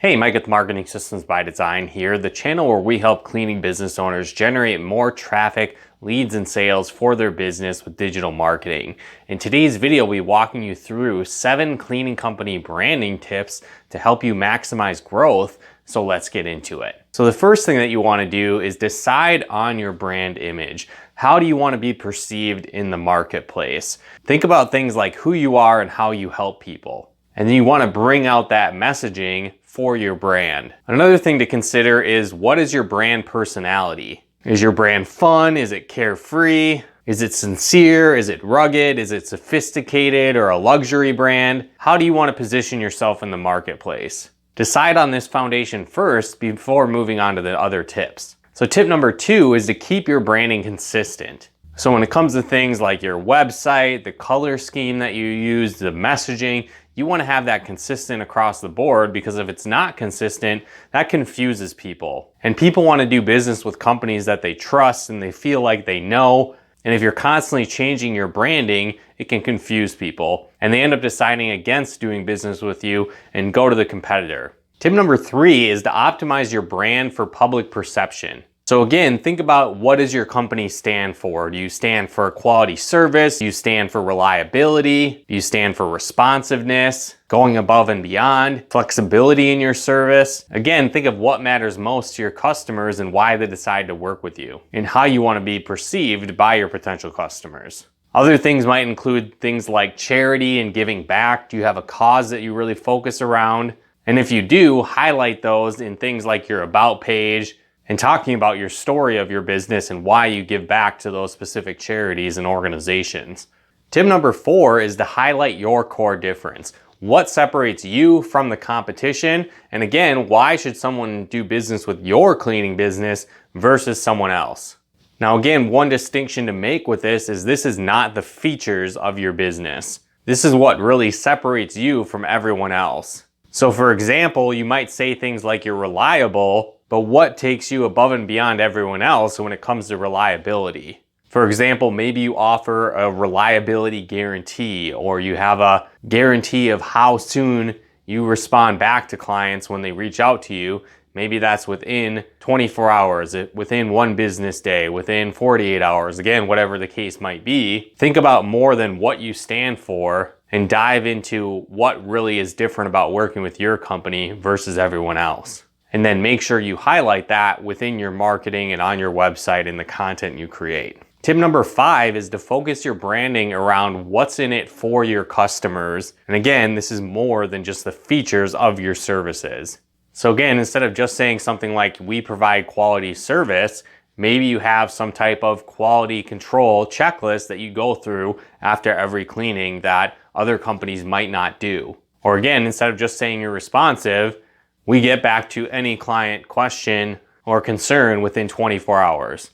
Hey, Mike with Marketing Systems by Design here, the channel where we help cleaning business owners generate more traffic, leads, and sales for their business with digital marketing. In today's video, we'll be walking you through 7 cleaning company branding tips to help you maximize growth. So let's get into it. So the first thing that you want to do is decide on your brand image. How do you want to be perceived in the marketplace? Think about things like who you are and how you help people. And then you want to bring out that messaging for your brand. Another thing to consider is, what is your brand personality? Is your brand fun? Is it carefree? Is it sincere? Is it rugged? Is it sophisticated or a luxury brand? How do you want to position yourself in the marketplace? Decide on this foundation first before moving on to the other tips. So tip number 2 is to keep your branding consistent. So when it comes to things like your website, the color scheme that you use, the messaging, you want to have that consistent across the board, because if it's not consistent, that confuses people. And people want to do business with companies that they trust and they feel like they know. And if you're constantly changing your branding, it can confuse people. And they end up deciding against doing business with you and go to the competitor. Tip number 3 is to optimize your brand for public perception. So again, think about, what does your company stand for? Do you stand for quality service? Do you stand for reliability? Do you stand for responsiveness, going above and beyond, flexibility in your service? Again, think of what matters most to your customers and why they decide to work with you, and how you want to be perceived by your potential customers. Other things might include things like charity and giving back. Do you have a cause that you really focus around? And if you do, highlight those in things like your about page, and talking about your story of your business and why you give back to those specific charities and organizations. Tip number 4 is to highlight your core difference. What separates you from the competition? And again, why should someone do business with your cleaning business versus someone else? Now again, one distinction to make with this is not the features of your business. This is what really separates you from everyone else. So for example, you might say things like you're reliable, but what takes you above and beyond everyone else when it comes to reliability? For example, maybe you offer a reliability guarantee, or you have a guarantee of how soon you respond back to clients when they reach out to you. Maybe that's within 24 hours, within 1 business day, within 48 hours, again, whatever the case might be. Think about more than what you stand for and dive into what really is different about working with your company versus everyone else. And then make sure you highlight that within your marketing and on your website and the content you create. Tip number 5 is to focus your branding around what's in it for your customers. And again, this is more than just the features of your services. So again, instead of just saying something like, we provide quality service, maybe you have some type of quality control checklist that you go through after every cleaning that other companies might not do. Or again, instead of just saying you're responsive, we get back to any client question or concern within 24 hours.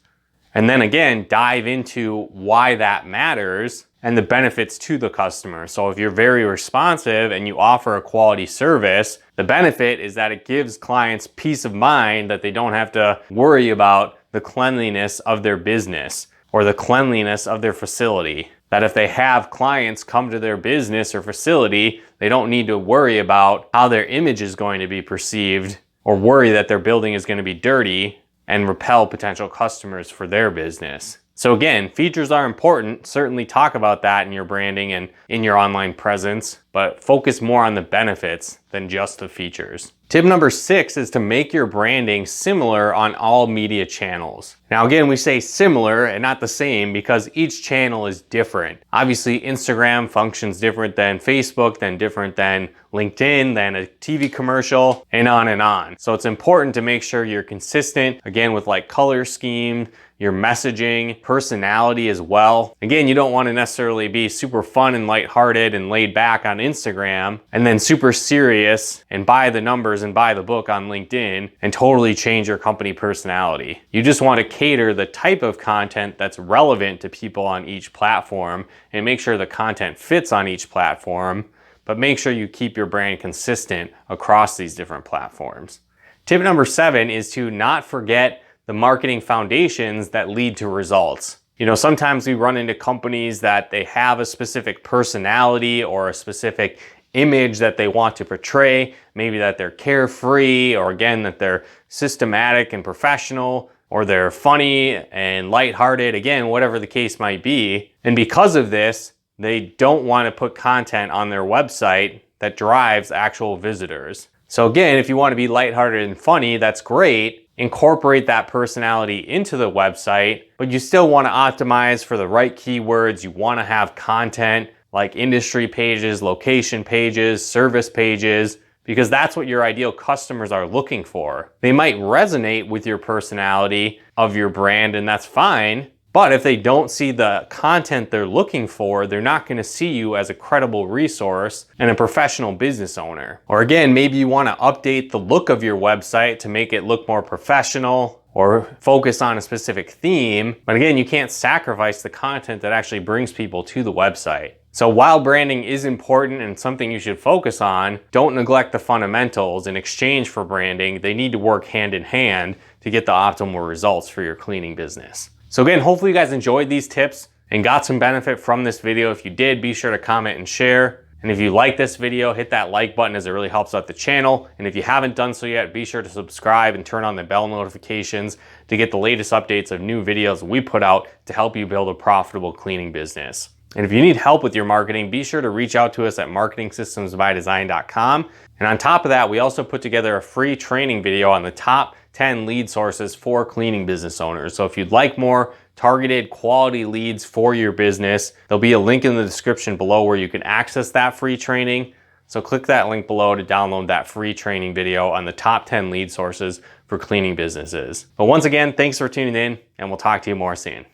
And then again, dive into why that matters and the benefits to the customer. So if you're very responsive and you offer a quality service, the benefit is that it gives clients peace of mind that they don't have to worry about the cleanliness of their business or the cleanliness of their facility. That if they have clients come to their business or facility, they don't need to worry about how their image is going to be perceived, or worry that their building is going to be dirty and repel potential customers for their business. So again, features are important. Certainly talk about that in your branding and in your online presence, but focus more on the benefits than just the features. Tip number 6 is to make your branding similar on all media channels. Now again, we say similar and not the same because each channel is different. Obviously, Instagram functions different than Facebook, then different than LinkedIn, than a TV commercial, and on and on. So it's important to make sure you're consistent, again, with like color scheme, your messaging, personality as well. Again, you don't want to necessarily be super fun and lighthearted and laid back on Instagram, and then super serious and by the numbers and by the book on LinkedIn and totally change your company personality. You just want to cater the type of content that's relevant to people on each platform and make sure the content fits on each platform, but make sure you keep your brand consistent across these different platforms. Tip number 7 is to not forget the marketing foundations that lead to results. You know, sometimes we run into companies that they have a specific personality or a specific image that they want to portray, maybe that they're carefree, or again, that they're systematic and professional, or they're funny and lighthearted, again, whatever the case might be. And because of this, they don't want to put content on their website that drives actual visitors. So again, if you want to be lighthearted and funny, that's great. Incorporate that personality into the website, but you still want to optimize for the right keywords. You want to have content like industry pages, location pages, service pages, because that's what your ideal customers are looking for. They might resonate with your personality of your brand, and that's fine. But if they don't see the content they're looking for, they're not going to see you as a credible resource and a professional business owner. Or again, maybe you want to update the look of your website to make it look more professional or focus on a specific theme. But again, you can't sacrifice the content that actually brings people to the website. So while branding is important and something you should focus on, don't neglect the fundamentals. In exchange for branding, they need to work hand in hand to get the optimal results for your cleaning business. So again, hopefully you guys enjoyed these tips and got some benefit from this video. If you did, be sure to comment and share. And if you like this video, hit that like button as it really helps out the channel. And if you haven't done so yet, be sure to subscribe and turn on the bell notifications to get the latest updates of new videos we put out to help you build a profitable cleaning business. And if you need help with your marketing, be sure to reach out to us at marketingsystemsbydesign.com. And on top of that, we also put together a free training video on the top 10 lead sources for cleaning business owners. So if you'd like more targeted quality leads for your business, there'll be a link in the description below where you can access that free training. So click that link below to download that free training video on the top 10 lead sources for cleaning businesses. But once again, thanks for tuning in, and we'll talk to you more soon.